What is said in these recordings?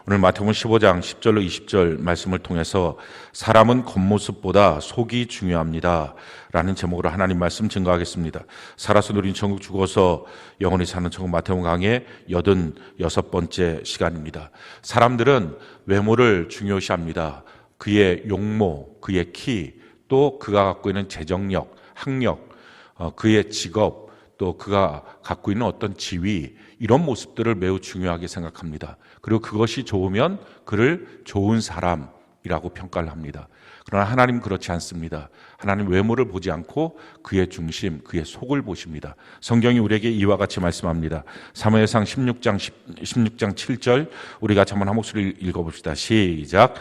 오늘 마태복음 15장 10절로 20절 말씀을 통해서 사람은 겉모습보다 속이 중요합니다 라는 제목으로 하나님 말씀 증거하겠습니다. 살아서 누린 천국, 죽어서 영원히 사는 천국, 마태복음 강의 86번째 시간입니다. 사람들은 외모를 중요시합니다. 그의 용모, 그의 키, 또 그가 갖고 있는 재정력, 학력, 그의 직업, 또 그가 갖고 있는 어떤 지위, 이런 모습들을 매우 중요하게 생각합니다. 그리고 그것이 좋으면 그를 좋은 사람이라고 평가를 합니다. 그러나 하나님은 그렇지 않습니다. 하나님 외모를 보지 않고 그의 중심, 그의 속을 보십니다. 성경이 우리에게 이와 같이 말씀합니다. 사무엘상 16장 7절, 우리 같이 한번 한 목소리 읽어봅시다. 시작.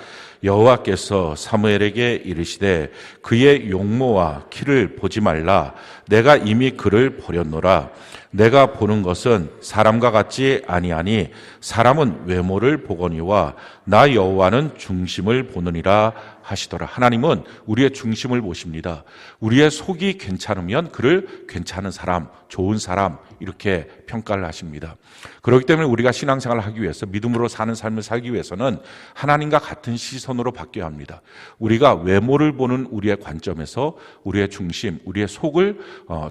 여호와께서 사무엘에게 이르시되 그의 용모와 키를 보지 말라. 내가 이미 그를 버렸노라. 내가 보는 것은 사람과 같지 아니하니 사람은 외모를 보거니와 나 여호와는 중심을 보느니라 하시더라. 하나님은 우리의 중심을 보십니다. 우리의 속이 괜찮으면 그를 괜찮은 사람, 좋은 사람 이렇게 평가를 하십니다. 그렇기 때문에 우리가 신앙생활을 하기 위해서, 믿음으로 사는 삶을 살기 위해서는 하나님과 같은 시선으로 바뀌어야 합니다. 우리가 외모를 보는 우리의 관점에서 우리의 중심, 우리의 속을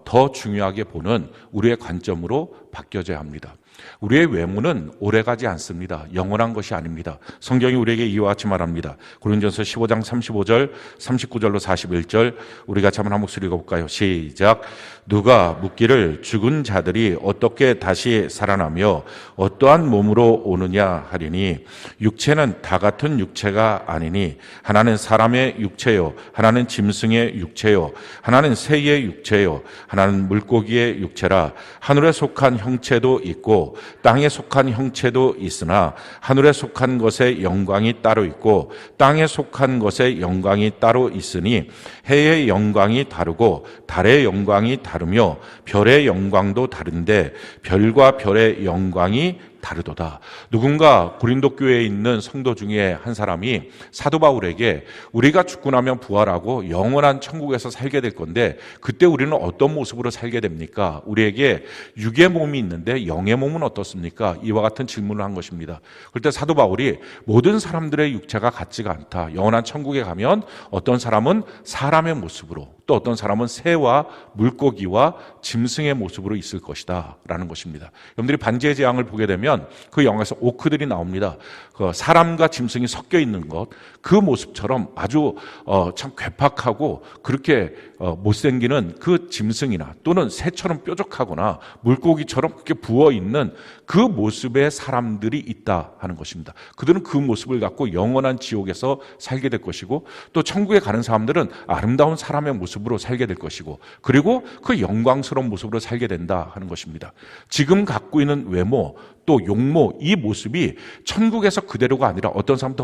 더 중요하게 보는 우리의 관점으로 바뀌어져야 합니다. 우리의 외모는 오래가지 않습니다. 영원한 것이 아닙니다. 성경이 우리에게 이와 같이 말합니다. 고린도전서 15장 35절, 39절로 41절, 우리 같이 한번 한 목소리 읽어볼까요? 시작. 누가 묻기를 죽은 자들이 어떻게 다시 살아나며 어떠한 몸으로 오느냐 하리니 육체는 다 같은 육체가 아니니 하나는 사람의 육체요, 하나는 짐승의 육체요, 하나는 새의 육체요, 하나는 물고기의 육체라. 하늘에 속한 형체도 있고 땅에 속한 형체도 있으나 하늘에 속한 것의 영광이 따로 있고 땅에 속한 것의 영광이 따로 있으니 해의 영광이 다르고 달의 영광이 다르며 별의 영광도 다른데 별과 별의 영광이 다르도다. 누군가 고린도 교회에 있는 성도 중에 한 사람이 사도 바울에게 우리가 죽고 나면 부활하고 영원한 천국에서 살게 될 건데 그때 우리는 어떤 모습으로 살게 됩니까? 우리에게 육의 몸이 있는데 영의 몸은 어떻습니까? 이와 같은 질문을 한 것입니다. 그때 사도 바울이 모든 사람들의 육체가 같지가 않다. 영원한 천국에 가면 어떤 사람은 사람의 모습으로, 또 어떤 사람은 새와 물고기와 짐승의 모습으로 있을 것이다 라는 것입니다. 여러분들이 반지의 제왕을 보게 되면 그 영화에서 오크들이 나옵니다. 그 사람과 짐승이 섞여 있는 것, 그 모습처럼 아주 참 괴팍하고 그렇게 못생기는 그 짐승이나 또는 새처럼 뾰족하거나 물고기처럼 그렇게 부어있는 그 모습의 사람들이 있다 하는 것입니다. 그들은 그 모습을 갖고 영원한 지옥에서 살게 될 것이고 또 천국에 가는 사람들은 아름다운 사람의 모습으로 살게 될 것이고 그리고 그 영광스러운 모습으로 살게 된다 하는 것입니다. 지금 갖고 있는 외모 또 용모, 이 모습이 천국에서 그대로가 아니라 어떤 사람은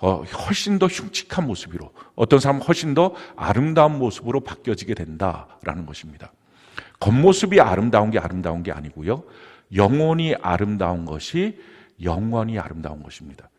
훨씬 더 흉측한 모습으로, 어떤 사람은 훨씬 더 아름다운 모습으로 바뀌어지게 된다라는 것입니다. 겉모습이 아름다운 게 아니고요, 영혼이 아름다운 것이 영원히 아름다운 것입니다.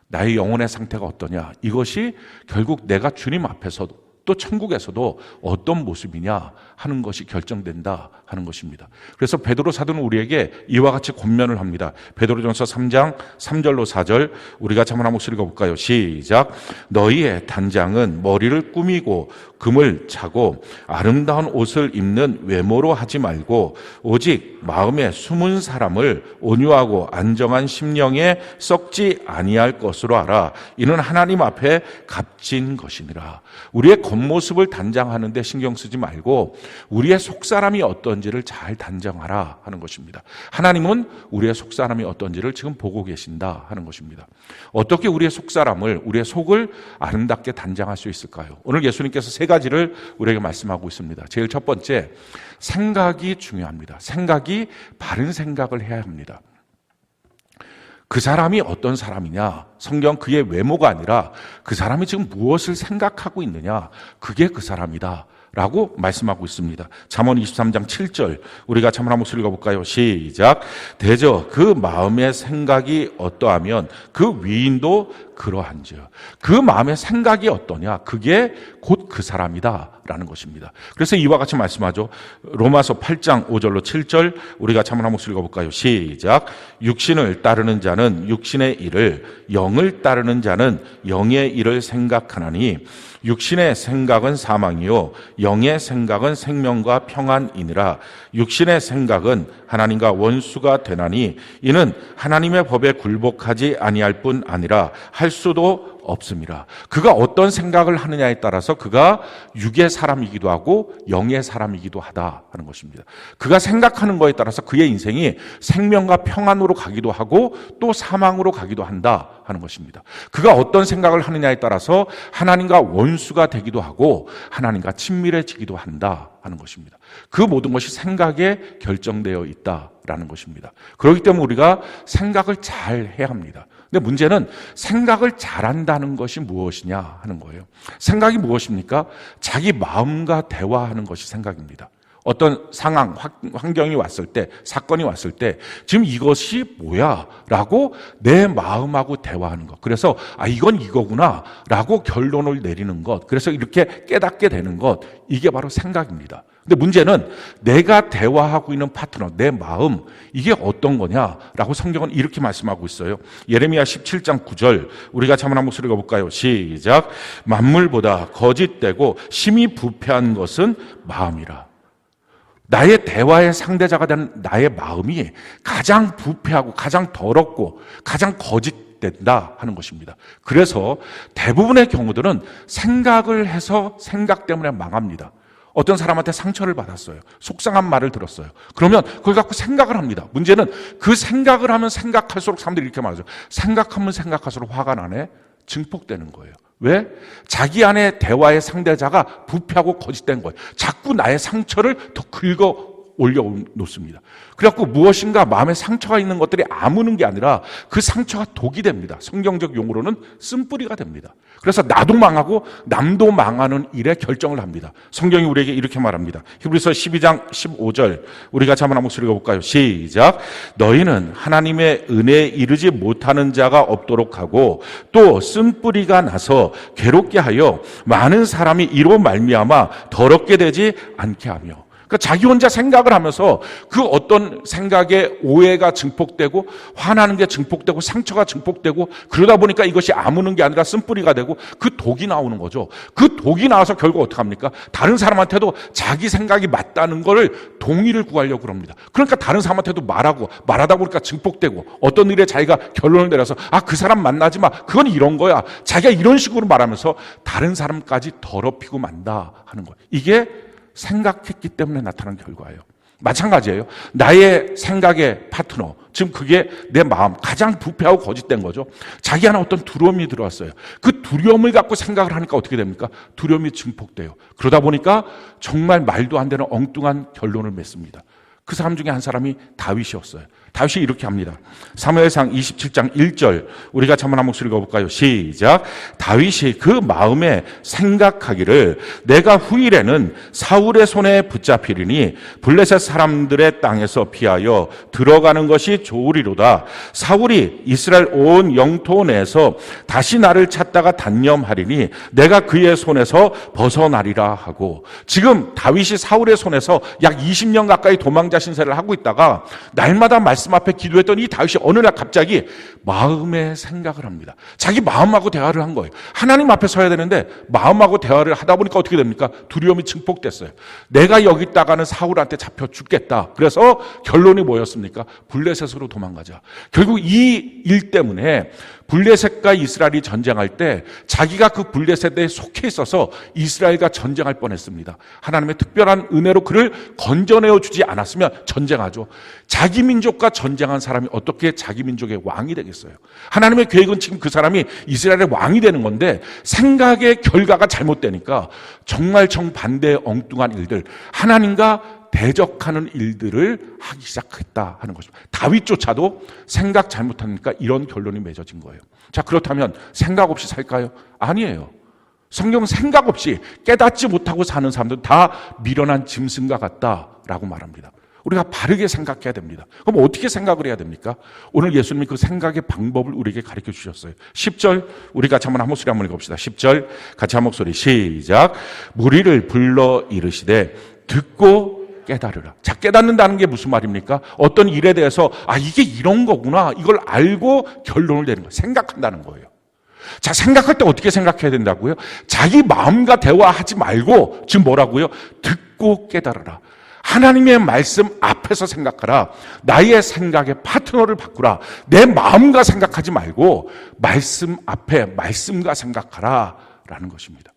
나의 영혼의 상태가 어떠냐, 이것이 결국 내가 주님 앞에서도 또 천국에서도 어떤 모습이냐 하는 것이 결정된다 하는 것입니다. 그래서 베드로 사도는 우리에게 이와 같이 권면을 합니다. 베드로전서 3장 3절로 4절, 우리가 한번 목소리 읽어볼까요? 시작. 너희의 단장은 머리를 꾸미고 금을 차고 아름다운 옷을 입는 외모로 하지 말고 오직 마음에 숨은 사람을 온유하고 안정한 심령에 썩지 아니할 것으로 알아. 이는 하나님 앞에 값진 것이니라. 우리의 겉모습을 단장하는 데 신경 쓰지 말고 우리의 속사람이 어떤지를 잘 단정하라 하는 것입니다. 하나님은 우리의 속사람이 어떤지를 지금 보고 계신다 하는 것입니다. 어떻게 우리의 속사람을, 우리의 속을 아름답게 단장할 수 있을까요? 오늘 예수님께서 세 가지를 우리에게 말씀하고 있습니다. 제일 첫 번째, 생각이 중요합니다. 생각이 바른 생각을 해야 합니다. 그 사람이 어떤 사람이냐, 성경 그의 외모가 아니라 그 사람이 지금 무엇을 생각하고 있느냐, 그게 그 사람이다 라고 말씀하고 있습니다. 잠언 23장 7절 우리가 잠언 한 목소리 읽어볼까요? 시작. 대저 그 마음의 생각이 어떠하면 그 위인도 그러한지요. 그 마음의 생각이 어떠냐? 그게 곧 그 사람이다 라는 것입니다. 그래서 이와 같이 말씀하죠. 로마서 8장 5절로 7절 우리가 잠언 한 목소리 읽어볼까요? 시작. 육신을 따르는 자는 육신의 일을, 영을 따르는 자는 영의 일을 생각하나니 육신의 생각은 사망이요 영의 생각은 생명과 평안이니라. 육신의 생각은 하나님과 원수가 되나니 이는 하나님의 법에 굴복하지 아니할 뿐 아니라 할 수도 없습니다. 그가 어떤 생각을 하느냐에 따라서 그가 육의 사람이기도 하고 영의 사람이기도 하다 하는 것입니다. 그가 생각하는 것에 따라서 그의 인생이 생명과 평안으로 가기도 하고 또 사망으로 가기도 한다 하는 것입니다. 그가 어떤 생각을 하느냐에 따라서 하나님과 원수가 되기도 하고 하나님과 친밀해지기도 한다 하는 것입니다. 그 모든 것이 생각에 결정되어 있다라는 것입니다. 그렇기 때문에 우리가 생각을 잘 해야 합니다. 근데 문제는 생각을 잘한다는 것이 무엇이냐 하는 거예요. 생각이 무엇입니까? 자기 마음과 대화하는 것이 생각입니다. 어떤 상황, 환경이 왔을 때, 사건이 왔을 때 지금 이것이 뭐야? 라고 내 마음하고 대화하는 것. 그래서 이건 이거구나 라고 결론을 내리는 것. 그래서 이렇게 깨닫게 되는 것. 이게 바로 생각입니다. 근데 문제는 내가 대화하고 있는 파트너, 내 마음, 이게 어떤 거냐라고 성경은 이렇게 말씀하고 있어요. 예레미야 17장 9절 우리가 잠언 한 목소리 읽어볼까요? 시작. 만물보다 거짓되고 심히 부패한 것은 마음이라. 나의 대화의 상대자가 되는 나의 마음이 가장 부패하고 가장 더럽고 가장 거짓된다 하는 것입니다. 그래서 대부분의 경우들은 생각을 해서 생각 때문에 망합니다. 어떤 사람한테 상처를 받았어요. 속상한 말을 들었어요. 그러면 그걸 갖고 생각을 합니다. 문제는 그 생각을 하면 생각할수록 사람들이 이렇게 말하죠. 생각하면 생각할수록 화가 나네. 증폭되는 거예요. 왜? 자기 안에 대화의 상대자가 부패하고 거짓된 거예요. 자꾸 나의 상처를 더 긁어 올려놓습니다. 그래갖고 무엇인가 마음에 상처가 있는 것들이 아무는 게 아니라 그 상처가 독이 됩니다. 성경적 용어로는 쓴뿌리가 됩니다. 그래서 나도 망하고 남도 망하는 일에 결정을 합니다. 성경이 우리에게 이렇게 말합니다. 히브리서 12장 15절 우리가 잠언 한 목소리 읽어볼까요? 시작. 너희는 하나님의 은혜에 이르지 못하는 자가 없도록 하고 또 쓴뿌리가 나서 괴롭게 하여 많은 사람이 이로 말미암아 더럽게 되지 않게 하며. 그러니까 자기 혼자 생각을 하면서 그 어떤 생각에 오해가 증폭되고 화나는 게 증폭되고 상처가 증폭되고 그러다 보니까 이것이 아무는 게 아니라 쓴뿌리가 되고 그 독이 나오는 거죠. 그 독이 나와서 결국 어떻게 합니까? 다른 사람한테도 자기 생각이 맞다는 거를 동의를 구하려고 그럽니다. 그러니까 다른 사람한테도 말하다 보니까 증폭되고 어떤 일에 자기가 결론을 내려서 그 사람 만나지 마. 그건 이런 거야. 자기가 이런 식으로 말하면서 다른 사람까지 더럽히고 만다 하는 거예요. 이게 생각했기 때문에 나타난 결과예요. 마찬가지예요. 나의 생각의 파트너, 지금 그게 내 마음, 가장 부패하고 거짓된 거죠. 자기 안에 어떤 두려움이 들어왔어요. 그 두려움을 갖고 생각을 하니까 어떻게 됩니까? 두려움이 증폭돼요. 그러다 보니까 정말 말도 안 되는 엉뚱한 결론을 맺습니다. 그 사람 중에 한 사람이 다윗이었어요. 다윗이 이렇게 합니다. 사무엘상 27장 1절 우리가 잠언 한 목소리 읽어볼까요? 시작. 다윗이 그 마음에 생각하기를 내가 후일에는 사울의 손에 붙잡히리니 블레셋 사람들의 땅에서 피하여 들어가는 것이 좋으리로다. 사울이 이스라엘 온 영토 내에서 다시 나를 찾다가 단념하리니 내가 그의 손에서 벗어나리라 하고. 지금 다윗이 사울의 손에서 약 20년 가까이 도망자 신세를 하고 있다가 날마다 말씀 앞에 기도했더니 이 다윗이 어느 날 갑자기 마음의 생각을 합니다. 자기 마음하고 대화를 한 거예요. 하나님 앞에 서야 되는데 마음하고 대화를 하다 보니까 어떻게 됩니까? 두려움이 증폭됐어요. 내가 여기 있다가는 사울한테 잡혀 죽겠다. 그래서 결론이 뭐였습니까? 블레셋으로 도망가자. 결국 이 일 때문에 블레셋과 이스라엘이 전쟁할 때 자기가 그 블레셋에 속해 있어서 이스라엘과 전쟁할 뻔했습니다. 하나님의 특별한 은혜로 그를 건져내어 주지 않았으면 전쟁하죠. 자기 민족과 전쟁한 사람이 어떻게 자기 민족의 왕이 되겠어요? 하나님의 계획은 지금 그 사람이 이스라엘의 왕이 되는 건데 생각의 결과가 잘못되니까 정말 정반대의 엉뚱한 일들, 하나님과 대적하는 일들을 하기 시작했다 하는 것입니다. 다윗조차도 생각 잘못하니까 이런 결론이 맺어진 거예요. 자, 그렇다면 생각 없이 살까요? 아니에요. 성경은 생각 없이 깨닫지 못하고 사는 사람들 다 미련한 짐승과 같다라고 말합니다. 우리가 바르게 생각해야 됩니다. 그럼 어떻게 생각을 해야 됩니까? 오늘 예수님이 그 생각의 방법을 우리에게 가르쳐 주셨어요. 10절 우리 같이 한번 한 목소리 한번 읽어봅시다. 10절 같이 한 목소리 시작. 무리를 불러 이르시되 듣고 깨달으라. 자, 깨닫는다는 게 무슨 말입니까? 어떤 일에 대해서 이게 이런 거구나 이걸 알고 결론을 내는 거예요. 생각한다는 거예요. 자, 생각할 때 어떻게 생각해야 된다고요? 자기 마음과 대화하지 말고 지금 뭐라고요? 듣고 깨달으라. 하나님의 말씀 앞에서 생각하라. 나의 생각의 파트너를 바꾸라. 내 마음과 생각하지 말고 말씀 앞에 말씀과 생각하라 라는 것입니다.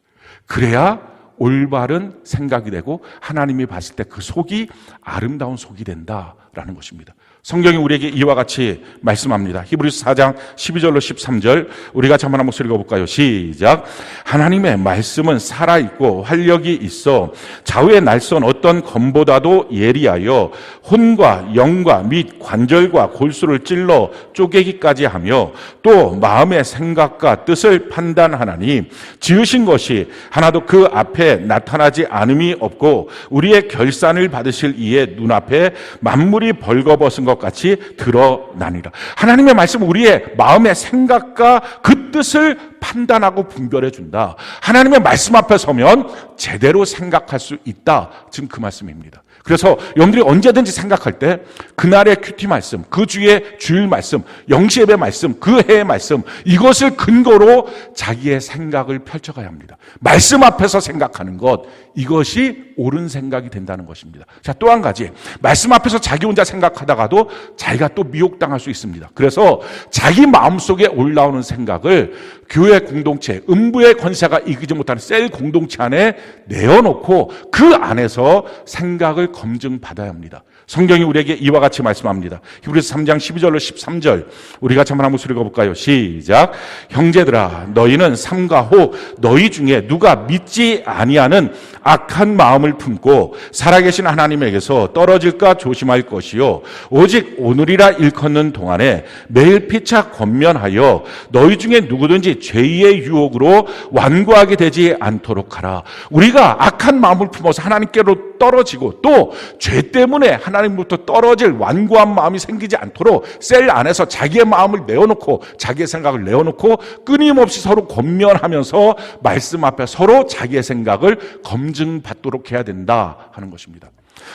그래야 올바른 생각이 되고 하나님이 봤을 때 그 속이 아름다운 속이 된다라는 것입니다. 성경이 우리에게 이와 같이 말씀합니다. 히브리서 4장 12절로 13절 우리가 한번 목소리 읽어볼까요? 시작. 하나님의 말씀은 살아있고 활력이 있어 좌우에 날선 어떤 검보다도 예리하여 혼과 영과 및 관절과 골수를 찔러 쪼개기까지 하며 또 마음의 생각과 뜻을 판단하나니 지으신 것이 하나도 그 앞에 나타나지 않음이 없고 우리의 결산을 받으실 이의 눈앞에 만물이 벌거벗은 것 같이 드러나니라. 하나님의 말씀은 우리의 마음의 생각과 그 뜻을 판단하고 분별해 준다. 하나님의 말씀 앞에 서면 제대로 생각할 수 있다. 지금 그 말씀입니다. 그래서 여러분들이 언제든지 생각할 때 그날의 큐티 말씀, 그 주의 주일 말씀, 영시예배 말씀, 그 해의 말씀 이것을 근거로 자기의 생각을 펼쳐가야 합니다. 말씀 앞에서 생각하는 것 이것이 옳은 생각이 된다는 것입니다. 자, 또 한 가지 말씀 앞에서 자기 혼자 생각하다가도 자기가 또 미혹당할 수 있습니다. 그래서 자기 마음속에 올라오는 생각을 교회 공동체, 음부의 권세가 이기지 못하는 셀 공동체 안에 내어놓고 그 안에서 생각을 검증받아야 합니다. 성경이 우리에게 이와 같이 말씀합니다. 히브리서 3장 12절로 13절 우리 같이 한번 목소리 읽어볼까요? 시작. 형제들아 너희는 삼가 호 너희 중에 누가 믿지 아니하는 악한 마음을 품고 살아계신 하나님에게서 떨어질까 조심할 것이요 오직 오늘이라 일컫는 동안에 매일 피차 권면하여 너희 중에 누구든지 죄의 유혹으로 완고하게 되지 않도록 하라. 우리가 악한 마음을 품어서 하나님께로 떨어지고 또 죄 때문에 하나님부터 떨어질 완고한 마음이 생기지 않도록 셀 안에서 자기의 마음을 내어놓고 자기의 생각을 내어놓고 끊임없이 서로 권면하면서 말씀 앞에 서로 자기의 생각을 검증받도록 해야 된다 하는 것입니다.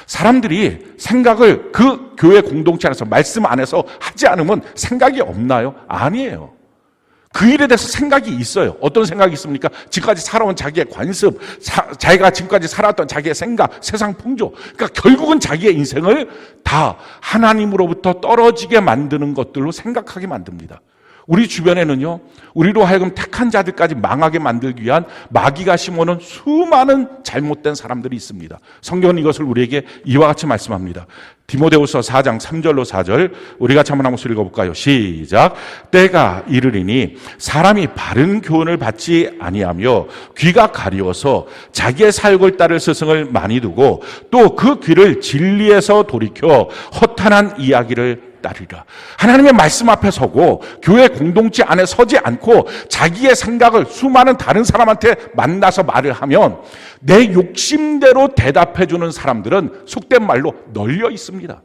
사람들이 생각을 그 교회 공동체 안에서 말씀 안에서 하지 않으면 생각이 없나요? 아니에요. 그 일에 대해서 생각이 있어요. 어떤 생각이 있습니까? 지금까지 살아온 자기의 관습, 자기가 지금까지 살았던 자기의 생각, 세상 풍조. 그러니까 결국은 자기의 인생을 다 하나님으로부터 떨어지게 만드는 것들로 생각하게 만듭니다. 우리 주변에는요, 우리로 하여금 택한 자들까지 망하게 만들기 위한 마귀가 심어놓은 수많은 잘못된 사람들이 있습니다. 성경은 이것을 우리에게 이와 같이 말씀합니다. 디모데후서 4장 3절로 4절 우리 같이 한번 목소리 읽어볼까요? 시작. 때가 이르리니 사람이 바른 교훈을 받지 아니하며 귀가 가리워서 자기의 사욕을 따를 스승을 많이 두고 또 그 귀를 진리에서 돌이켜 허탄한 이야기를 따르라. 하나님의 말씀 앞에 서고 교회 공동체 안에 서지 않고 자기의 생각을 수많은 다른 사람한테 만나서 말을 하면 내 욕심대로 대답해주는 사람들은 속된 말로 널려 있습니다.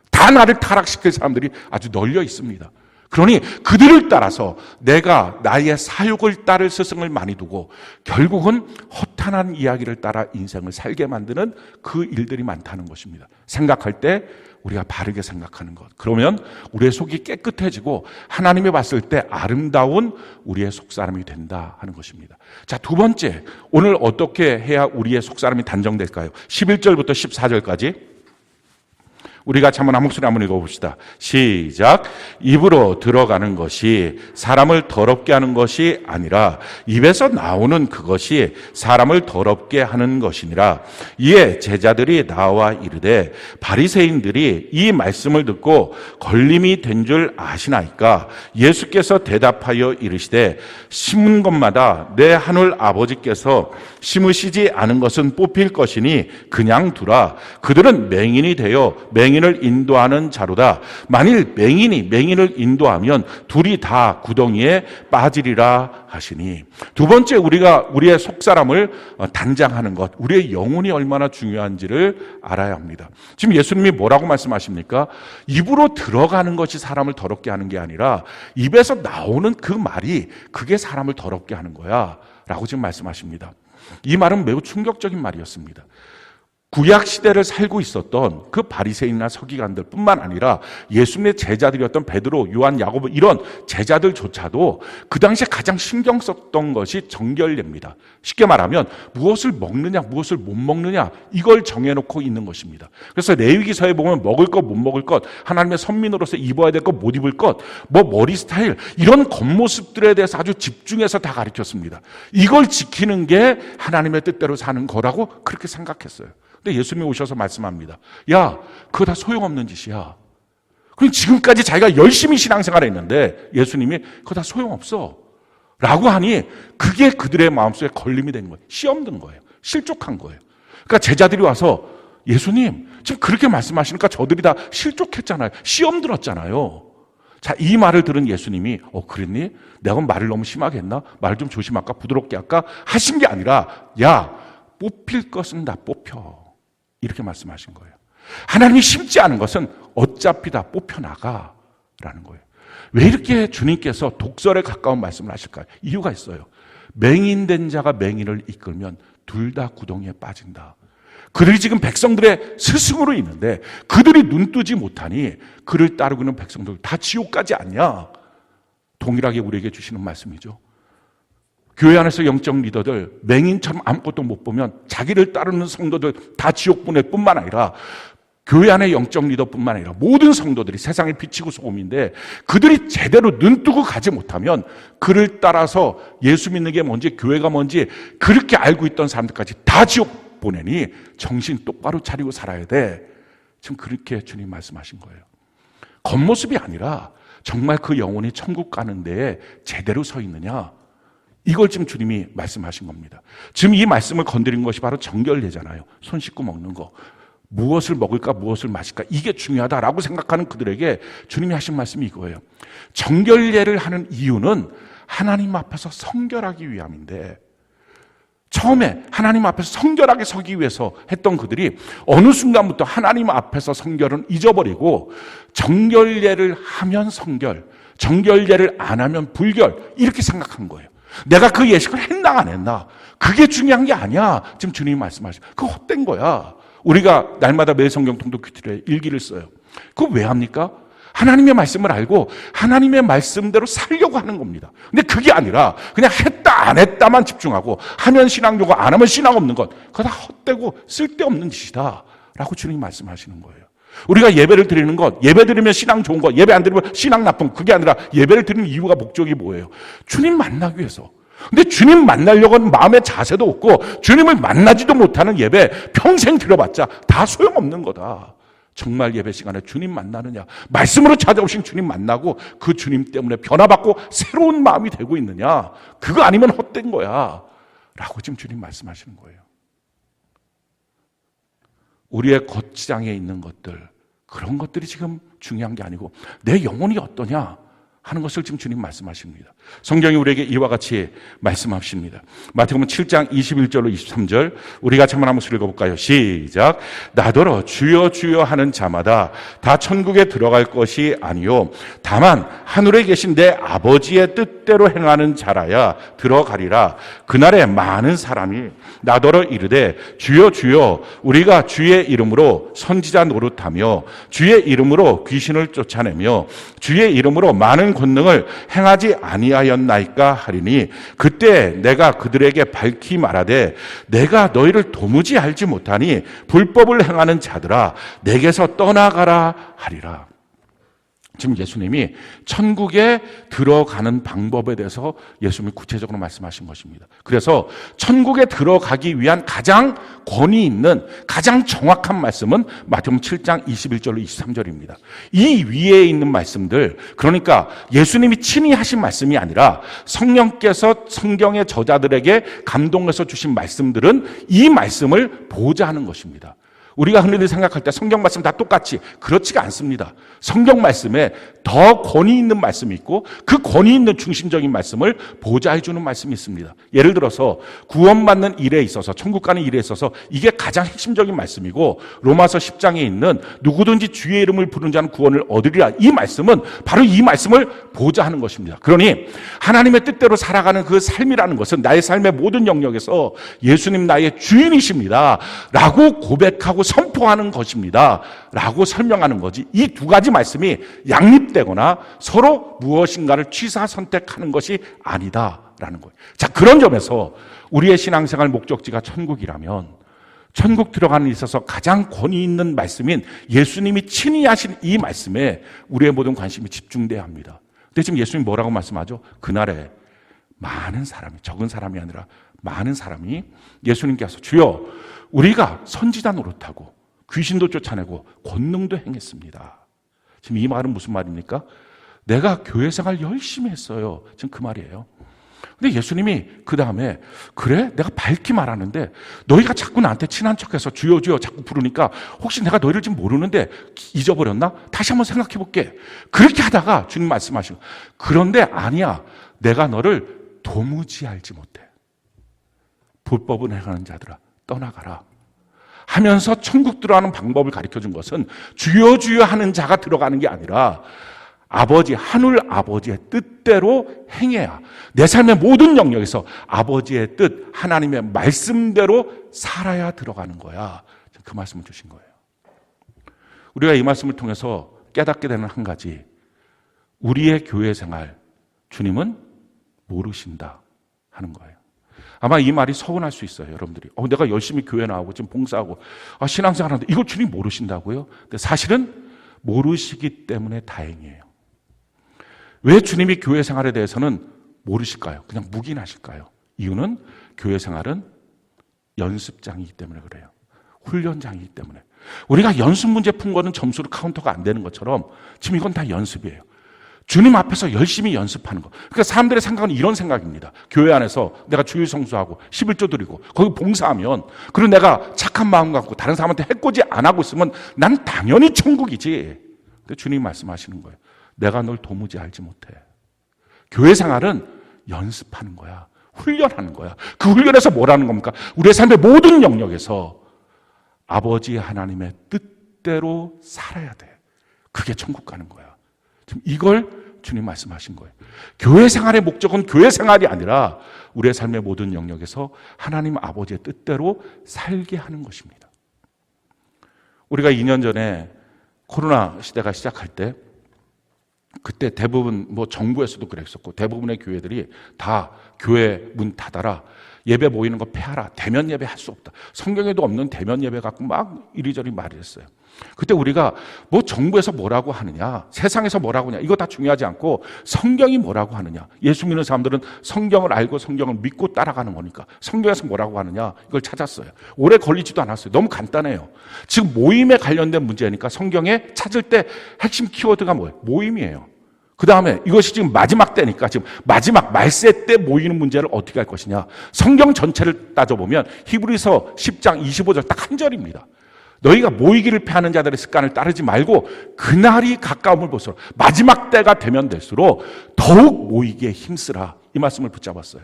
다 나를 타락시킬 사람들이 아주 널려 있습니다. 그러니 그들을 따라서 내가 나의 사욕을 따를 스승을 많이 두고 결국은 허탄한 이야기를 따라 인생을 살게 만드는 그 일들이 많다는 것입니다. 생각할 때 우리가 바르게 생각하는 것. 그러면 우리의 속이 깨끗해지고 하나님이 봤을 때 아름다운 우리의 속사람이 된다 하는 것입니다. 자, 두 번째, 오늘 어떻게 해야 우리의 속사람이 단정될까요? 11절부터 14절까지 우리가 한번 한 목소리 한번 읽어봅시다. 시작. 입으로 들어가는 것이 사람을 더럽게 하는 것이 아니라 입에서 나오는 그것이 사람을 더럽게 하는 것이니라. 이에 제자들이 나와 이르되 바리새인들이 이 말씀을 듣고 걸림이 된 줄 아시나이까? 예수께서 대답하여 이르시되 심은 것마다 내 하늘 아버지께서 심으시지 않은 것은 뽑힐 것이니 그냥 두라. 그들은 맹인이 되어 맹인을 맹인을 인도하는 자로다. 만일 맹인이 맹인을 인도하면 둘이 다 구덩이에 빠지리라 하시니. 두 번째, 우리가 우리의 속사람을 단장하는 것, 우리의 영혼이 얼마나 중요한지를 알아야 합니다. 지금 예수님이 뭐라고 말씀하십니까? 입으로 들어가는 것이 사람을 더럽게 하는 게 아니라 입에서 나오는 그 말이 그게 사람을 더럽게 하는 거야 라고 지금 말씀하십니다. 이 말은 매우 충격적인 말이었습니다. 구약 시대를 살고 있었던 그 바리새인이나 서기관들 뿐만 아니라 예수님의 제자들이었던 베드로, 요한, 야고보 이런 제자들조차도 그 당시에 가장 신경 썼던 것이 정결례입니다. 쉽게 말하면 무엇을 먹느냐, 무엇을 못 먹느냐 이걸 정해놓고 있는 것입니다. 그래서 레위기서에 보면 먹을 것, 못 먹을 것, 하나님의 선민으로서 입어야 될 것, 못 입을 것, 뭐 머리 스타일 이런 겉모습들에 대해서 아주 집중해서 다 가르쳤습니다. 이걸 지키는 게 하나님의 뜻대로 사는 거라고 그렇게 생각했어요. 근데 예수님이 오셔서 말씀합니다. 야, 그거 다 소용없는 짓이야. 그럼 지금까지 자기가 열심히 신앙생활을 했는데 예수님이 그거 다 소용없어 라고 하니 그게 그들의 마음속에 걸림이 된 거예요. 시험 든 거예요. 실족한 거예요. 그러니까 제자들이 와서 예수님 지금 그렇게 말씀하시니까 저들이 다 실족했잖아요. 시험 들었잖아요. 자, 이 말을 들은 예수님이 그랬니? 내가 말을 너무 심하게 했나? 말 좀 조심할까? 부드럽게 할까? 하신 게 아니라 야, 뽑힐 것은 다 뽑혀. 이렇게 말씀하신 거예요. 하나님이 심지 않은 것은 어차피 다 뽑혀나가라는 거예요. 왜 이렇게 주님께서 독설에 가까운 말씀을 하실까요? 이유가 있어요. 맹인된 자가 맹인을 이끌면 둘 다 구덩이에 빠진다. 그들이 지금 백성들의 스승으로 있는데 그들이 눈뜨지 못하니 그를 따르고 있는 백성들 다 지옥 가지 않냐? 동일하게 우리에게 주시는 말씀이죠. 교회 안에서 영적 리더들 맹인처럼 아무것도 못 보면 자기를 따르는 성도들 다 지옥 보낼 뿐만 아니라 교회 안의 영적 리더뿐만 아니라 모든 성도들이 세상에 비치고 소금인데 그들이 제대로 눈뜨고 가지 못하면 그를 따라서 예수 믿는 게 뭔지 교회가 뭔지 그렇게 알고 있던 사람들까지 다 지옥 보내니 정신 똑바로 차리고 살아야 돼. 지금 그렇게 주님 말씀하신 거예요. 겉모습이 아니라 정말 그 영혼이 천국 가는 데에 제대로 서 있느냐, 이걸 지금 주님이 말씀하신 겁니다. 지금 이 말씀을 건드린 것이 바로 정결례잖아요. 손 씻고 먹는 거. 무엇을 먹을까, 무엇을 마실까, 이게 중요하다라고 생각하는 그들에게 주님이 하신 말씀이 이거예요. 정결례를 하는 이유는 하나님 앞에서 성결하기 위함인데, 처음에 하나님 앞에서 성결하게 서기 위해서 했던 그들이 어느 순간부터 하나님 앞에서 성결은 잊어버리고 정결례를 하면 성결, 정결례를 안 하면 불결, 이렇게 생각한 거예요. 내가 그 예식을 했나 안 했나, 그게 중요한 게 아니야. 지금 주님이 말씀하시죠. 그거 헛된 거야. 우리가 날마다 매일 성경 통독 큐티에 일기를 써요. 그거 왜 합니까? 하나님의 말씀을 알고 하나님의 말씀대로 살려고 하는 겁니다. 근데 그게 아니라 그냥 했다 안 했다만 집중하고 하면 신앙 좋고 안 하면 신앙 없는 것, 그거 다 헛되고 쓸데없는 짓이다 라고 주님이 말씀하시는 거예요. 우리가 예배를 드리는 것, 예배 드리면 신앙 좋은 것, 예배 안 드리면 신앙 나쁜 것, 그게 아니라 예배를 드리는 이유가 목적이 뭐예요? 주님 만나기 위해서. 근데 주님 만나려고 하는 마음의 자세도 없고 주님을 만나지도 못하는 예배 평생 드려봤자 다 소용없는 거다. 정말 예배 시간에 주님 만나느냐, 말씀으로 찾아오신 주님 만나고 그 주님 때문에 변화받고 새로운 마음이 되고 있느냐, 그거 아니면 헛된 거야 라고 지금 주님 말씀하시는 거예요. 우리의 겉지장에 있는 것들, 그런 것들이 지금 중요한 게 아니고 내 영혼이 어떠냐 하는 것을 지금 주님 말씀하십니다. 성경이 우리에게 이와 같이 말씀하십니다. 마태복음 7장 21절로 23절 우리 같이 한번 읽어볼까요? 시작. 나더러 주여 주여 하는 자마다 다 천국에 들어갈 것이 아니요 다만 하늘에 계신 내 아버지의 뜻대로 행하는 자라야 들어가리라. 그날에 많은 사람이 나더러 이르되 주여 주여 우리가 주의 이름으로 선지자 노릇하며 주의 이름으로 귀신을 쫓아내며 주의 이름으로 많은 권능을 행하지 아니하였나이까 하리니 그때 내가 그들에게 밝히 말하되 내가 너희를 도무지 알지 못하니 불법을 행하는 자들아 내게서 떠나가라 하리라. 지금 예수님이 천국에 들어가는 방법에 대해서 예수님이 구체적으로 말씀하신 것입니다. 그래서 천국에 들어가기 위한 가장 권위 있는 가장 정확한 말씀은 마태복음 7장 21절로 23절입니다. 이 위에 있는 말씀들, 그러니까 예수님이 친히 하신 말씀이 아니라 성령께서 성경의 저자들에게 감동해서 주신 말씀들은 이 말씀을 보호자 하는 것입니다. 우리가 흔히들 생각할 때 성경 말씀 다 똑같이 그렇지가 않습니다. 성경 말씀에 더 권위 있는 말씀이 있고 그 권위 있는 중심적인 말씀을 보좌해 주는 말씀이 있습니다. 예를 들어서 구원받는 일에 있어서 천국 가는 일에 있어서 이게 가장 핵심적인 말씀이고 로마서 10장에 있는 누구든지 주의 이름을 부르는 자는 구원을 얻으리라 이 말씀은 바로 이 말씀을 보좌하는 것입니다. 그러니 하나님의 뜻대로 살아가는 그 삶이라는 것은 나의 삶의 모든 영역에서 예수님 나의 주인이십니다 라고 고백하고 선포하는 것입니다 라고 설명하는 거지 이 두 가지 말씀이 양립되거나 서로 무엇인가를 취사 선택하는 것이 아니다라는 거예요. 자, 그런 점에서 우리의 신앙생활 목적지가 천국이라면 천국 들어가는 데 있어서 가장 권위 있는 말씀인 예수님이 친히 하신 이 말씀에 우리의 모든 관심이 집중돼야 합니다. 근데 지금 예수님이 뭐라고 말씀하죠? 그날에 많은 사람이, 적은 사람이 아니라 많은 사람이 예수님께서 주여 우리가 선지자 노릇하고 귀신도 쫓아내고 권능도 행했습니다. 지금 이 말은 무슨 말입니까? 내가 교회 생활 열심히 했어요. 지금 그 말이에요. 근데 예수님이 그 다음에 그래? 내가 밝히 말하는데 너희가 자꾸 나한테 친한 척해서 주여 주여 자꾸 부르니까 혹시 내가 너희를 지금 모르는데 잊어버렸나? 다시 한번 생각해 볼게. 그렇게 하다가 주님 말씀하시고 그런데 아니야. 내가 너를 도무지 알지 못해. 불법을 행하는 자들아 떠나가라. 하면서 천국 들어가는 방법을 가르쳐준 것은 주여 주여 하는 자가 들어가는 게 아니라 아버지, 하늘 아버지의 뜻대로 행해야 내 삶의 모든 영역에서 아버지의 뜻, 하나님의 말씀대로 살아야 들어가는 거야. 그 말씀을 주신 거예요. 우리가 이 말씀을 통해서 깨닫게 되는 한 가지, 우리의 교회 생활 주님은 모르신다 하는 거예요. 아마 이 말이 서운할 수 있어요, 여러분들이. 내가 열심히 교회 나오고 지금 봉사하고 신앙생활 하는데 이걸 주님 모르신다고요? 근데 사실은 모르시기 때문에 다행이에요. 왜 주님이 교회 생활에 대해서는 모르실까요? 그냥 묵인하실까요? 이유는 교회 생활은 연습장이기 때문에 그래요. 훈련장이기 때문에. 우리가 연습 문제 푼 거는 점수로 카운터가 안 되는 것처럼 지금 이건 다 연습이에요. 주님 앞에서 열심히 연습하는 거. 그러니까 사람들의 생각은 이런 생각입니다. 교회 안에서 내가 주일 성수하고 11조 드리고 거기 봉사하면 그리고 내가 착한 마음 갖고 다른 사람한테 해코지 안 하고 있으면 난 당연히 천국이지. 근데 주님이 말씀하시는 거예요. 내가 널 도무지 알지 못해. 교회 생활은 연습하는 거야. 훈련하는 거야. 그 훈련에서 뭐라는 겁니까? 우리의 삶의 모든 영역에서 아버지 하나님의 뜻대로 살아야 돼. 그게 천국 가는 거야. 지금 이걸 주님 말씀하신 거예요. 교회 생활의 목적은 교회 생활이 아니라 우리의 삶의 모든 영역에서 하나님 아버지의 뜻대로 살게 하는 것입니다. 우리가 2년 전에 코로나 시대가 시작할 때 그때 대부분 정부에서도 그랬었고 대부분의 교회들이 다 교회 문 닫아라. 예배 모이는 거 폐하라. 대면 예배 할 수 없다. 성경에도 없는 대면 예배 갖고 막 이리저리 말을 했어요. 그때 우리가 정부에서 뭐라고 하느냐, 세상에서 뭐라고 하냐, 이거 다 중요하지 않고 성경이 뭐라고 하느냐. 예수 믿는 사람들은 성경을 알고 성경을 믿고 따라가는 거니까 성경에서 뭐라고 하느냐 이걸 찾았어요. 오래 걸리지도 않았어요. 너무 간단해요. 지금 모임에 관련된 문제니까 성경에 찾을 때 핵심 키워드가 뭐예요? 모임이에요. 그 다음에 이것이 지금 마지막 때니까 지금 마지막 말세 때 모이는 문제를 어떻게 할 것이냐. 성경 전체를 따져보면 히브리서 10장 25절 딱 한 절입니다. 너희가 모이기를 패하는 자들의 습관을 따르지 말고 그날이 가까움을 볼수록 마지막 때가 되면 될수록 더욱 모이기에 힘쓰라. 이 말씀을 붙잡았어요.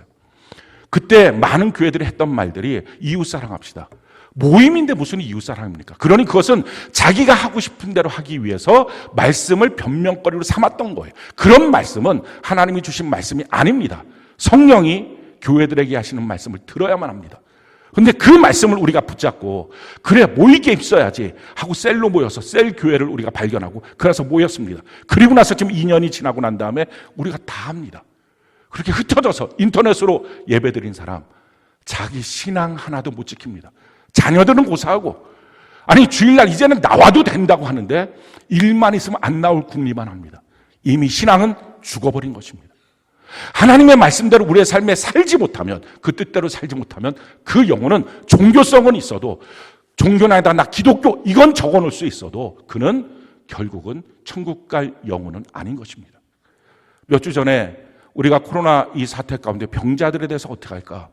그때 많은 교회들이 했던 말들이 이웃사랑합시다. 모임인데 무슨 이웃사랑입니까? 그러니 그것은 자기가 하고 싶은 대로 하기 위해서 말씀을 변명거리로 삼았던 거예요. 그런 말씀은 하나님이 주신 말씀이 아닙니다. 성령이 교회들에게 하시는 말씀을 들어야만 합니다. 근데 그 말씀을 우리가 붙잡고 그래 모이게 있어야지 하고 셀로 모여서 셀 교회를 우리가 발견하고 그래서 모였습니다. 그리고 나서 지금 2년이 지나고 난 다음에 우리가 다 합니다. 그렇게 흩어져서 인터넷으로 예배드린 사람 자기 신앙 하나도 못 지킵니다. 자녀들은 고사하고 아니 주일날 이제는 나와도 된다고 하는데 일만 있으면 안 나올 궁리만 합니다. 이미 신앙은 죽어버린 것입니다. 하나님의 말씀대로 우리의 삶에 살지 못하면 그 뜻대로 살지 못하면 그 영혼은 종교성은 있어도 종교는 아니다 나 기독교 이건 적어놓을 수 있어도 그는 결국은 천국 갈 영혼은 아닌 것입니다. 몇 주 전에 우리가 코로나 이 사태 가운데 병자들에 대해서 어떻게 할까?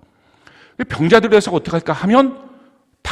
병자들에 대해서 어떻게 할까 하면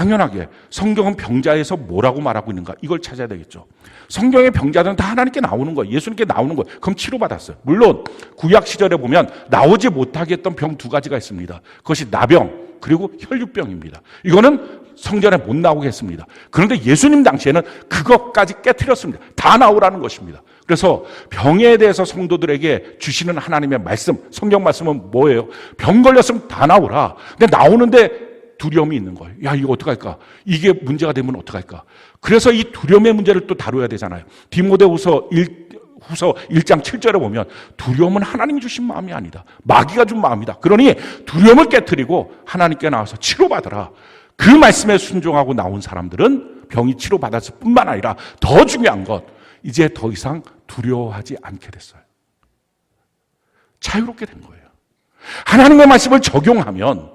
당연하게 성경은 병자에서 뭐라고 말하고 있는가 이걸 찾아야 되겠죠. 성경의 병자들은 다 하나님께 나오는 거예요. 예수님께 나오는 거예요. 그럼 치료받았어요. 물론 구약 시절에 보면 나오지 못하게 했던 병 두 가지가 있습니다. 그것이 나병 그리고 혈류병입니다. 이거는 성전에 못 나오게 했습니다. 그런데 예수님 당시에는 그것까지 깨트렸습니다. 다 나오라는 것입니다. 그래서 병에 대해서 성도들에게 주시는 하나님의 말씀, 성경 말씀은 뭐예요? 병 걸렸으면 다 나오라. 근데 나오는데 두려움이 있는 거예요. 야, 이거 어떡할까? 이게 문제가 되면 어떡할까? 그래서 이 두려움의 문제를 또 다뤄야 되잖아요. 디모데후서 1장 7절에 보면 두려움은 하나님이 주신 마음이 아니다. 마귀가 준 마음이다. 그러니 두려움을 깨트리고 하나님께 나와서 치료받으라. 그 말씀에 순종하고 나온 사람들은 병이 치료받았을 뿐만 아니라 더 중요한 것, 이제 더 이상 두려워하지 않게 됐어요. 자유롭게 된 거예요. 하나님의 말씀을 적용하면,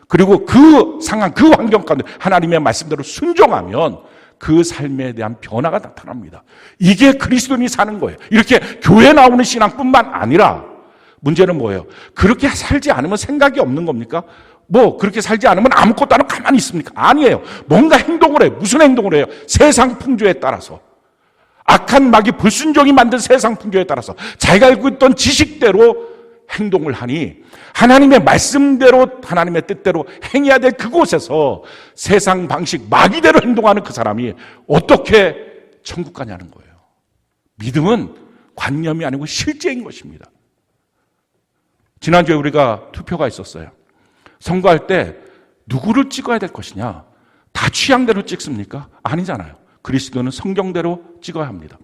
그리고 그 상황, 그 환경 가운데 하나님의 말씀대로 순종하면 그 삶에 대한 변화가 나타납니다. 이게 그리스도인이 사는 거예요. 이렇게 교회 나오는 신앙뿐만 아니라 문제는 뭐예요? 그렇게 살지 않으면 생각이 없는 겁니까? 뭐 그렇게 살지 않으면 아무것도 안 하고 가만히 있습니까? 아니에요. 뭔가 행동을 해요. 무슨 행동을 해요? 세상 풍조에 따라서. 악한 마귀 불순종이 만든 세상 풍조에 따라서 자기가 알고 있던 지식대로 행동을 하니 하나님의 말씀대로 하나님의 뜻대로 행해야 될 그곳에서 세상 방식 마귀대로 행동하는 그 사람이 어떻게 천국 가냐는 거예요. 믿음은 관념이 아니고 실제인 것입니다. 지난주에 우리가 투표가 있었어요. 선거할 때 누구를 찍어야 될 것이냐? 다 취향대로 찍습니까? 아니잖아요. 그리스도는 성경대로 찍어야 합니다.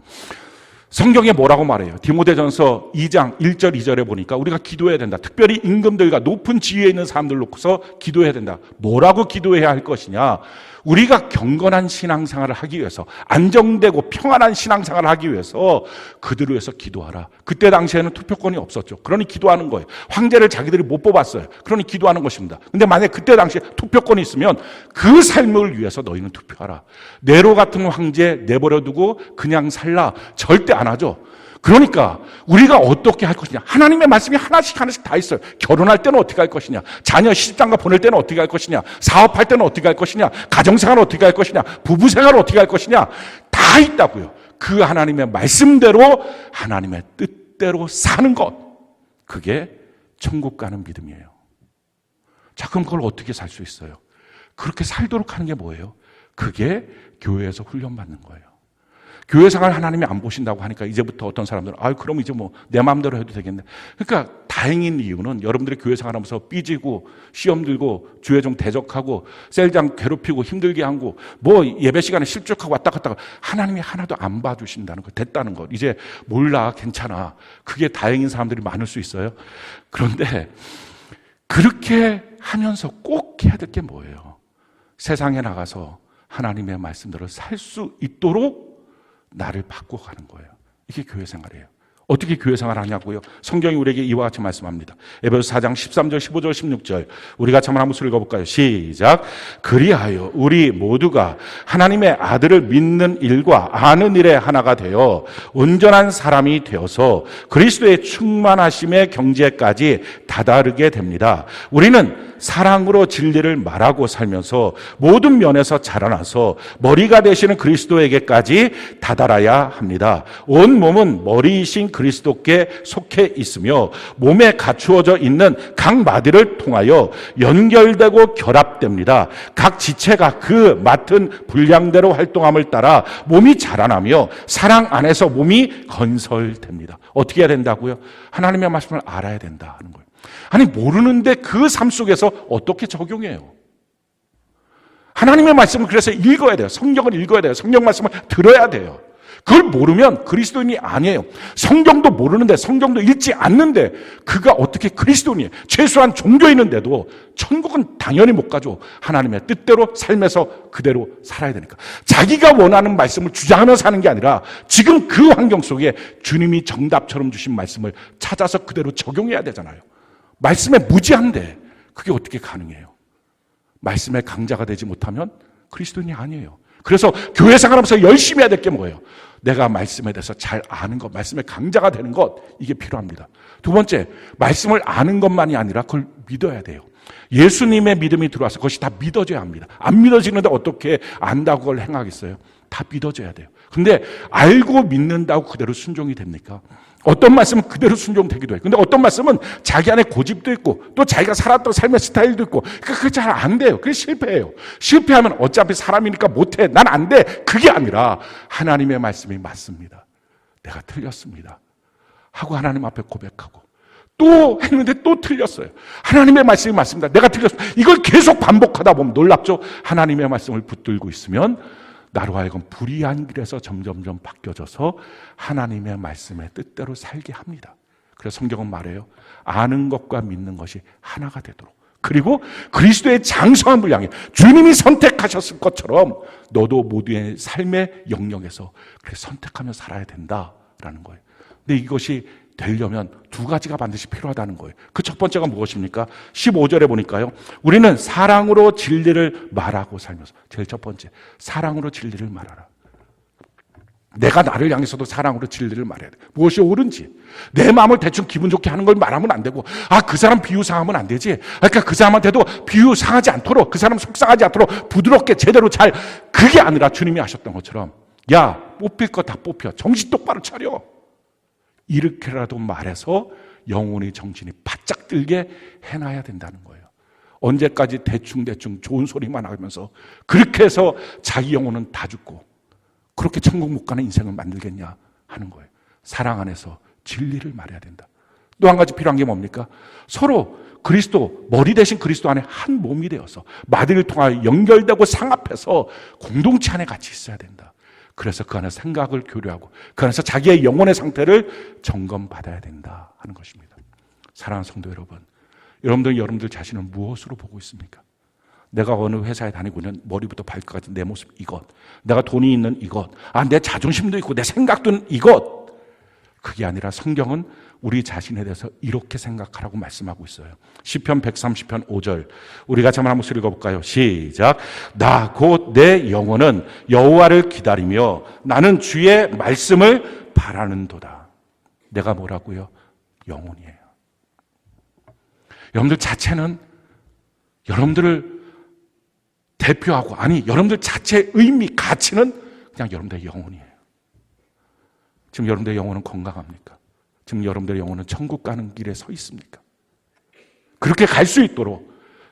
성경에 뭐라고 말해요? 디모데전서 2장 1절 2절에 보니까 우리가 기도해야 된다. 특별히 임금들과 높은 지위에 있는 사람들 놓고서 기도해야 된다. 뭐라고 기도해야 할 것이냐? 우리가 경건한 신앙생활을 하기 위해서, 안정되고 평안한 신앙생활을 하기 위해서 그들을 위해서 기도하라. 그때 당시에는 투표권이 없었죠. 그러니 기도하는 거예요. 황제를 자기들이 못 뽑았어요. 그러니 기도하는 것입니다. 근데 만약에 그때 당시에 투표권이 있으면 그 삶을 위해서 너희는 투표하라. 네로 같은 황제 내버려두고 그냥 살라. 절대 안 하죠. 그러니까 우리가 어떻게 할 것이냐. 하나님의 말씀이 하나씩 다 있어요. 결혼할 때는 어떻게 할 것이냐. 자녀 시집장가 보낼 때는 어떻게 할 것이냐. 사업할 때는 어떻게 할 것이냐. 가정생활은 어떻게 할 것이냐. 부부생활은 어떻게 할 것이냐. 다 있다고요. 그 하나님의 말씀대로 하나님의 뜻대로 사는 것. 그게 천국 가는 믿음이에요. 자, 그럼 그걸 어떻게 살 수 있어요? 그렇게 살도록 하는 게 뭐예요? 그게 교회에서 훈련받는 거예요. 교회 생활 하나님이 안 보신다고 하니까 이제부터 어떤 사람들은 그럼 이제 뭐 내 마음대로 해도 되겠네. 그러니까 다행인 이유는 여러분들이 교회 생활하면서 삐지고 시험 들고 주의 종 대적하고 셀장 괴롭히고 힘들게 하고 뭐 예배 시간에 실족하고 왔다 갔다 하나님이 하나도 안 봐주신다는 거, 됐다는 것. 이제 몰라, 괜찮아. 그게 다행인 사람들이 많을 수 있어요. 그런데 그렇게 하면서 꼭 해야 될 게 뭐예요? 세상에 나가서 하나님의 말씀대로 살 수 있도록 나를 바꿔가는 거예요. 이게 교회 생활이에요. 어떻게 교회 생활을 하냐고요? 성경이 우리에게 이와 같이 말씀합니다. 에베소서 4장 13절, 15절, 16절 우리 같이 한번 읽어볼까요? 시작. 그리하여 우리 모두가 하나님의 아들을 믿는 일과 아는 일에 하나가 되어 온전한 사람이 되어서 그리스도의 충만하심의 경지에까지 다다르게 됩니다. 우리는 사랑으로 진리를 말하고 살면서 모든 면에서 자라나서 머리가 되시는 그리스도에게까지 다다라야 합니다. 온 몸은 머리이신 그리스도께 속해 있으며 몸에 갖추어져 있는 각 마디를 통하여 연결되고 결합됩니다. 각 지체가 그 맡은 분량대로 활동함을 따라 몸이 자라나며 사랑 안에서 몸이 건설됩니다. 어떻게 해야 된다고요? 하나님의 말씀을 알아야 된다 하는 거예요. 아니, 모르는데 그 삶 속에서 어떻게 적용해요? 하나님의 말씀을 그래서 읽어야 돼요. 성경을 읽어야 돼요. 성경 말씀을 들어야 돼요. 그걸 모르면 그리스도인이 아니에요. 성경도 모르는데, 성경도 읽지 않는데 그가 어떻게 그리스도인이에요? 최소한 종교인인데도 천국은 당연히 못 가죠. 하나님의 뜻대로 삶에서 그대로 살아야 되니까. 자기가 원하는 말씀을 주장하며 사는 게 아니라 지금 그 환경 속에 주님이 정답처럼 주신 말씀을 찾아서 그대로 적용해야 되잖아요. 말씀에 무지한데 그게 어떻게 가능해요? 말씀의 강자가 되지 못하면 그리스도인이 아니에요. 그래서 교회 생활하면서 열심히 해야 될 게 뭐예요? 내가 말씀에 대해서 잘 아는 것, 말씀의 강자가 되는 것, 이게 필요합니다. 두 번째, 말씀을 아는 것만이 아니라 그걸 믿어야 돼요. 예수님의 믿음이 들어와서 그것이 다 믿어져야 합니다. 안 믿어지는데 어떻게 안다고 그걸 행하겠어요? 다 믿어져야 돼요. 근데 알고 믿는다고 그대로 순종이 됩니까? 어떤 말씀은 그대로 순종되기도 해요. 근데 어떤 말씀은 자기 안에 고집도 있고 또 자기가 살았던 삶의 스타일도 있고 그러니까 그게 잘 안 돼요. 그게 실패해요. 실패하면 어차피 사람이니까 못해. 난 안 돼. 그게 아니라 하나님의 말씀이 맞습니다. 내가 틀렸습니다. 하고 하나님 앞에 고백하고 또 했는데 또 틀렸어요. 하나님의 말씀이 맞습니다. 내가 틀렸습니다. 이걸 계속 반복하다 보면 놀랍죠? 하나님의 말씀을 붙들고 있으면 나로 하여금 불의한 길에서 점점점 바뀌어져서 하나님의 말씀의 뜻대로 살게 합니다. 그래서 성경은 말해요. 아는 것과 믿는 것이 하나가 되도록. 그리고 그리스도의 장성한 분량에 주님이 선택하셨을 것처럼 너도 모두의 삶의 영역에서 그렇게 선택하며 살아야 된다라는 거예요. 근데 이것이 되려면 두 가지가 반드시 필요하다는 거예요. 그 첫 번째가 무엇입니까? 15절에 보니까요. 우리는 사랑으로 진리를 말하고 살면서 제일 첫 번째, 사랑으로 진리를 말하라. 내가 나를 향해서도 사랑으로 진리를 말해야 돼. 무엇이 옳은지. 내 마음을 대충 기분 좋게 하는 걸 말하면 안 되고 그 사람 비유 상하면 안 되지. 그러니까 그 사람한테도 비유 상하지 않도록 그 사람 속상하지 않도록 부드럽게 제대로 잘 그게 아니라 주님이 하셨던 것처럼 야 뽑힐 거 다 뽑혀. 정신 똑바로 차려. 이렇게라도 말해서 영혼의 정신이 바짝 들게 해놔야 된다는 거예요. 언제까지 대충대충 좋은 소리만 하면서 그렇게 해서 자기 영혼은 다 죽고 그렇게 천국 못 가는 인생을 만들겠냐 하는 거예요. 사랑 안에서 진리를 말해야 된다. 또 한 가지 필요한 게 뭡니까? 서로 그리스도, 머리 대신 그리스도 안에 한 몸이 되어서 마디를 통하여 연결되고 상합해서 공동체 안에 같이 있어야 된다. 그래서 그 안에 생각을 교류하고 그 안에서 자기의 영혼의 상태를 점검받아야 된다 하는 것입니다. 사랑하는 성도 여러분, 여러분들 자신은 무엇으로 보고 있습니까? 내가 어느 회사에 다니고 있는 머리부터 발끝까지 내 모습 이것, 내가 돈이 있는 이것, 내 자존심도 있고 내 생각도 있는 이것, 그게 아니라 성경은 우리 자신에 대해서 이렇게 생각하라고 말씀하고 있어요. 시편 130편 5절 우리 같이 한번 목소리 읽어볼까요? 시작. 나 곧 내 영혼은 여호와를 기다리며 나는 주의 말씀을 바라는도다. 내가 뭐라고요? 영혼이에요. 여러분들 자체는 여러분들을 대표하고 여러분들 자체의 의미, 가치는 그냥 여러분들의 영혼이에요. 지금 여러분들의 영혼은 건강합니까? 지금 여러분들의 영혼은 천국 가는 길에 서 있습니까? 그렇게 갈 수 있도록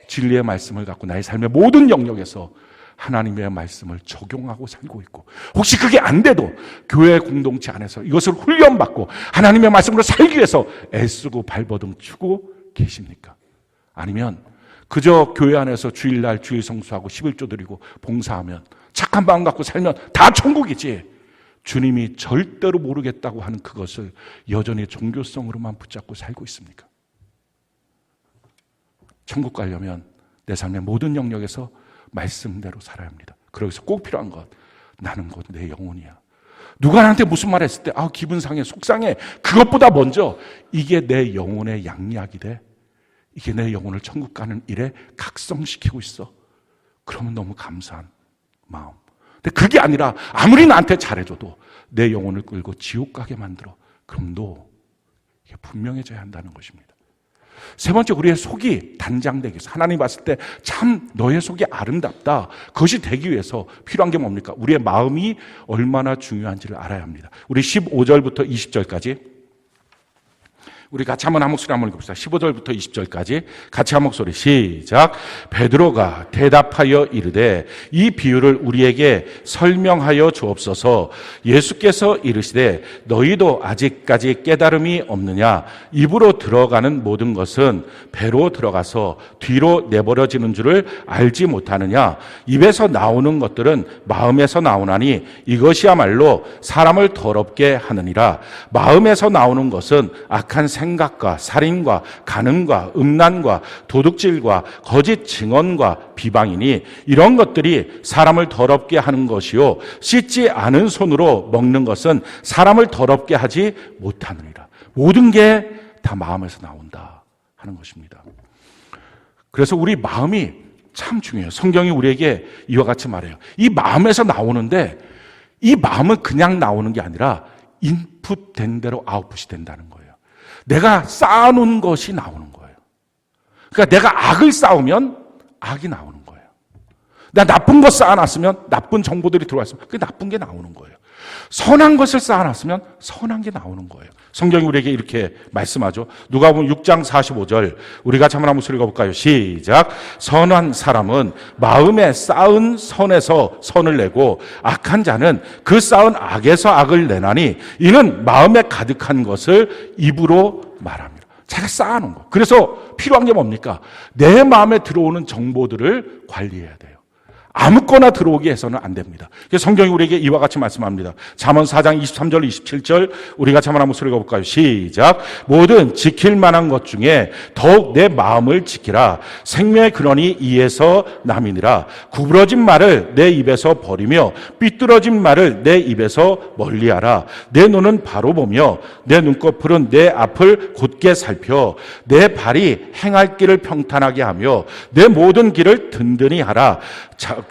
진리의 말씀을 갖고 나의 삶의 모든 영역에서 하나님의 말씀을 적용하고 살고 있고 혹시 그게 안 돼도 교회 공동체 안에서 이것을 훈련받고 하나님의 말씀으로 살기 위해서 애쓰고 발버둥 치고 계십니까? 아니면 그저 교회 안에서 주일날 주일 성수하고 11조 드리고 봉사하면 착한 마음 갖고 살면 다 천국이지 주님이 절대로 모르겠다고 하는 그것을 여전히 종교성으로만 붙잡고 살고 있습니까? 천국 가려면 내 삶의 모든 영역에서 말씀대로 살아야 합니다. 그러기서 꼭 필요한 것, 나는 곧 내 영혼이야. 누가 나한테 무슨 말 했을 때 기분 상해, 속상해. 그것보다 먼저 이게 내 영혼의 양약이 돼. 이게 내 영혼을 천국 가는 일에 각성시키고 있어. 그러면 너무 감사한 마음. 근데 그게 아니라 아무리 나한테 잘해줘도 내 영혼을 끌고 지옥 가게 만들어. 그럼 너 이게 분명해져야 한다는 것입니다. 세 번째, 우리의 속이 단장되기 위해서 하나님 봤을 때 참 너의 속이 아름답다. 그것이 되기 위해서 필요한 게 뭡니까? 우리의 마음이 얼마나 중요한지를 알아야 합니다. 우리 15절부터 20절까지 우리 같이 한번 한 목소리 한번 읽읍시다. 15절부터 20절까지 같이 한 목소리 시작. 베드로가 대답하여 이르되 이 비유를 우리에게 설명하여 주옵소서. 예수께서 이르시되 너희도 아직까지 깨달음이 없느냐? 입으로 들어가는 모든 것은 배로 들어가서 뒤로 내버려지는 줄을 알지 못하느냐? 입에서 나오는 것들은 마음에서 나오나니 이것이야말로 사람을 더럽게 하느니라. 마음에서 나오는 것은 악한 생각과 살인과 간음과 음란과 도둑질과 거짓 증언과 비방이니 이런 것들이 사람을 더럽게 하는 것이요 씻지 않은 손으로 먹는 것은 사람을 더럽게 하지 못하느니라. 모든 게 다 마음에서 나온다 하는 것입니다. 그래서 우리 마음이 참 중요해요. 성경이 우리에게 이와 같이 말해요. 이 마음에서 나오는데 이 마음은 그냥 나오는 게 아니라 인풋된 대로 아웃풋이 된다는 거예요. 내가 쌓아놓은 것이 나오는 거예요. 그러니까 내가 악을 쌓으면 악이 나오는 거예요. 내가 나쁜 거 쌓아놨으면 나쁜 정보들이 들어왔으면 그게 나쁜 게 나오는 거예요. 선한 것을 쌓아놨으면 선한 게 나오는 거예요. 성경이 우리에게 이렇게 말씀하죠. 누가복음 6장 45절 우리가 한번 한번 읽어볼까요? 시작. 선한 사람은 마음에 쌓은 선에서 선을 내고 악한 자는 그 쌓은 악에서 악을 내나니 이는 마음에 가득한 것을 입으로 말합니다. 자기가 쌓아놓은 거. 그래서 필요한 게 뭡니까? 내 마음에 들어오는 정보들을 관리해야 돼요. 아무거나 들어오게 해서는 안 됩니다. 그래서 성경이 우리에게 이와 같이 말씀합니다. 잠언 4장 23절 27절 우리가 한번 읽어볼까요? 시작. 모든 지킬 만한 것 중에 더욱 내 마음을 지키라. 생명의 근원이 이에서 남이니라. 구부러진 말을 내 입에서 버리며 삐뚤어진 말을 내 입에서 멀리하라. 내 눈은 바로 보며 내 눈꺼풀은 내 앞을 곧게 살펴 내 발이 행할 길을 평탄하게 하며 내 모든 길을 든든히 하라.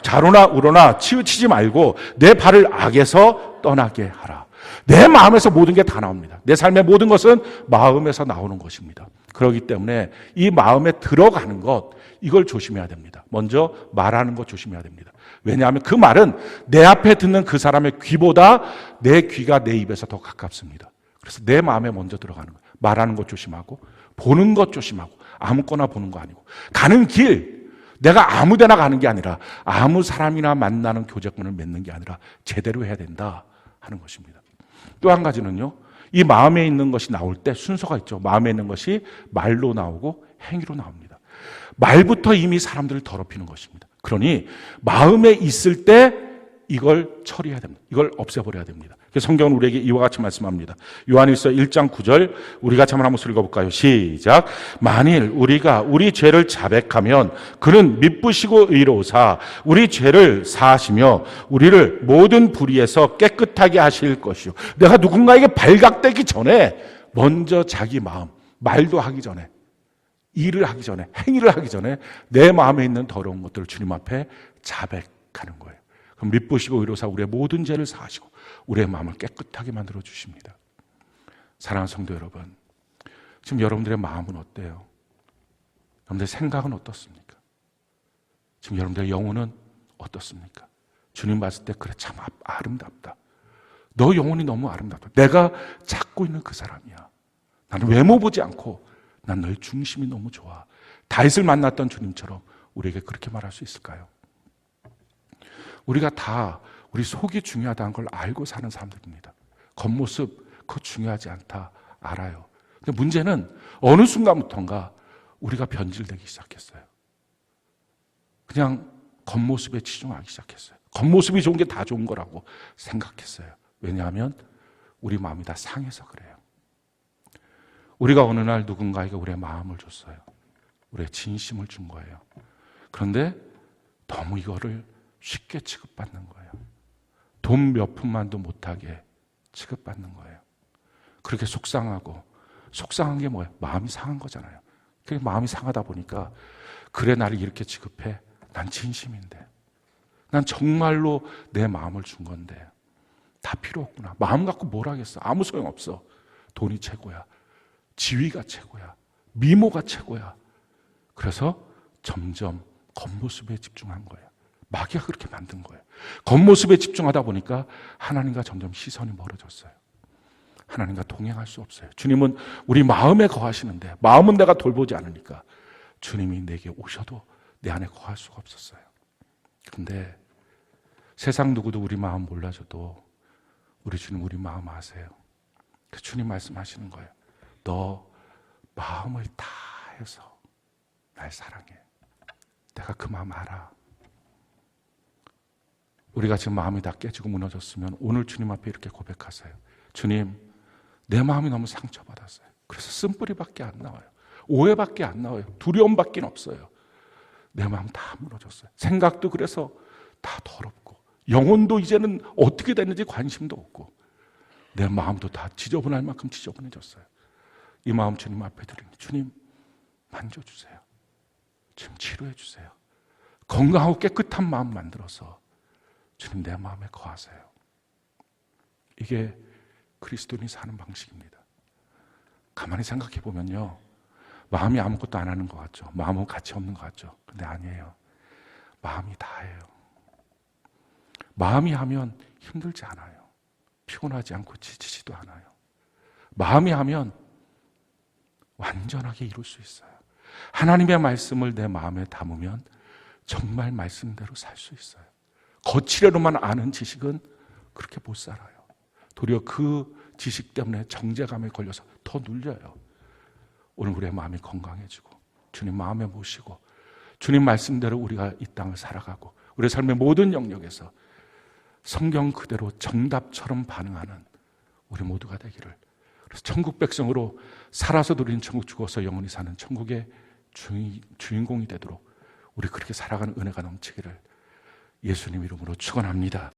자로나 우로나 치우치지 말고 내 발을 악에서 떠나게 하라. 내 마음에서 모든 게 다 나옵니다. 내 삶의 모든 것은 마음에서 나오는 것입니다. 그렇기 때문에 이 마음에 들어가는 것, 이걸 조심해야 됩니다. 먼저 말하는 것 조심해야 됩니다. 왜냐하면 그 말은 내 앞에 듣는 그 사람의 귀보다 내 귀가 내 입에서 더 가깝습니다. 그래서 내 마음에 먼저 들어가는 거예요. 말하는 것 조심하고 보는 것 조심하고 아무거나 보는 거 아니고 가는 길, 내가 아무 데나 가는 게 아니라 아무 사람이나 만나는 교제권을 맺는 게 아니라 제대로 해야 된다 하는 것입니다. 또 한 가지는요. 이 마음에 있는 것이 나올 때 순서가 있죠. 마음에 있는 것이 말로 나오고 행위로 나옵니다. 말부터 이미 사람들을 더럽히는 것입니다. 그러니 마음에 있을 때 이걸 처리해야 됩니다. 이걸 없애버려야 됩니다. 그래서 성경은 우리에게 이와 같이 말씀합니다. 요한일서 1장 9절 우리 같이 한번 읽어볼까요? 시작. 만일 우리가 우리 죄를 자백하면 그는 미쁘시고 의로우사 우리 죄를 사하시며 우리를 모든 불의에서 깨끗하게 하실 것이요. 내가 누군가에게 발각되기 전에 먼저 자기 마음, 말도 하기 전에 일을 하기 전에 행위를 하기 전에 내 마음에 있는 더러운 것들을 주님 앞에 자백하는 거예요. 그럼 미쁘시고 의로우사 우리의 모든 죄를 사하시고 우리의 마음을 깨끗하게 만들어 주십니다. 사랑하는 성도 여러분, 지금 여러분들의 마음은 어때요? 여러분들의 생각은 어떻습니까? 지금 여러분들의 영혼은 어떻습니까? 주님 봤을 때 그래 참 아름답다. 너 영혼이 너무 아름답다. 내가 찾고 있는 그 사람이야. 나는 외모 보지 않고 난 너의 중심이 너무 좋아. 다윗을 만났던 주님처럼 우리에게 그렇게 말할 수 있을까요? 우리가 다 우리 속이 중요하다는 걸 알고 사는 사람들입니다. 겉모습 그거 중요하지 않다 알아요. 근데 문제는 어느 순간부터인가 우리가 변질되기 시작했어요. 그냥 겉모습에 치중하기 시작했어요. 겉모습이 좋은 게 다 좋은 거라고 생각했어요. 왜냐하면 우리 마음이 다 상해서 그래요. 우리가 어느 날 누군가에게 우리의 마음을 줬어요. 우리의 진심을 준 거예요. 그런데 너무 이거를 쉽게 취급받는 거예요. 돈 몇 푼만도 못하게 취급받는 거예요. 그렇게 속상하고 속상한 게 뭐예요? 마음이 상한 거잖아요. 그게 마음이 상하다 보니까 그래 나를 이렇게 취급해? 난 진심인데 난 정말로 내 마음을 준 건데 다 필요 없구나. 마음 갖고 뭘 하겠어? 아무 소용없어. 돈이 최고야. 지위가 최고야. 미모가 최고야. 그래서 점점 겉모습에 집중한 거예요. 마귀가 그렇게 만든 거예요. 겉모습에 집중하다 보니까 하나님과 점점 시선이 멀어졌어요. 하나님과 동행할 수 없어요. 주님은 우리 마음에 거하시는데 마음은 내가 돌보지 않으니까 주님이 내게 오셔도 내 안에 거할 수가 없었어요. 그런데 세상 누구도 우리 마음 몰라줘도 우리 주님 우리 마음 아세요. 그 주님 말씀하시는 거예요. 너 마음을 다해서 날 사랑해. 내가 그 마음 알아. 우리가 지금 마음이 다 깨지고 무너졌으면 오늘 주님 앞에 이렇게 고백하세요. 주님, 내 마음이 너무 상처받았어요. 그래서 쓴뿌리밖에 안 나와요. 오해밖에 안 나와요. 두려움밖에 없어요. 내 마음 다 무너졌어요. 생각도 그래서 다 더럽고 영혼도 이제는 어떻게 됐는지 관심도 없고 내 마음도 다 지저분할 만큼 지저분해졌어요. 이 마음 주님 앞에 드립니다. 주님 만져주세요. 주님 치료해 주세요. 건강하고 깨끗한 마음 만들어서 주님 내 마음에 거하세요. 이게 그리스도인이 사는 방식입니다. 가만히 생각해 보면요, 마음이 아무것도 안 하는 것 같죠. 마음은 가치 없는 것 같죠. 근데 아니에요. 마음이 다예요. 마음이 하면 힘들지 않아요. 피곤하지 않고 지치지도 않아요. 마음이 하면 완전하게 이룰 수 있어요. 하나님의 말씀을 내 마음에 담으면 정말 말씀대로 살 수 있어요. 거칠어로만 아는 지식은 그렇게 못 살아요. 도리어 그 지식 때문에 정죄감에 걸려서 더 눌려요. 오늘 우리의 마음이 건강해지고 주님 마음에 모시고 주님 말씀대로 우리가 이 땅을 살아가고 우리의 삶의 모든 영역에서 성경 그대로 정답처럼 반응하는 우리 모두가 되기를, 그래서 천국 백성으로 살아서 누리는 천국, 죽어서 영원히 사는 천국의 주인공이 되도록 우리 그렇게 살아가는 은혜가 넘치기를 예수님 이름으로 축원합니다.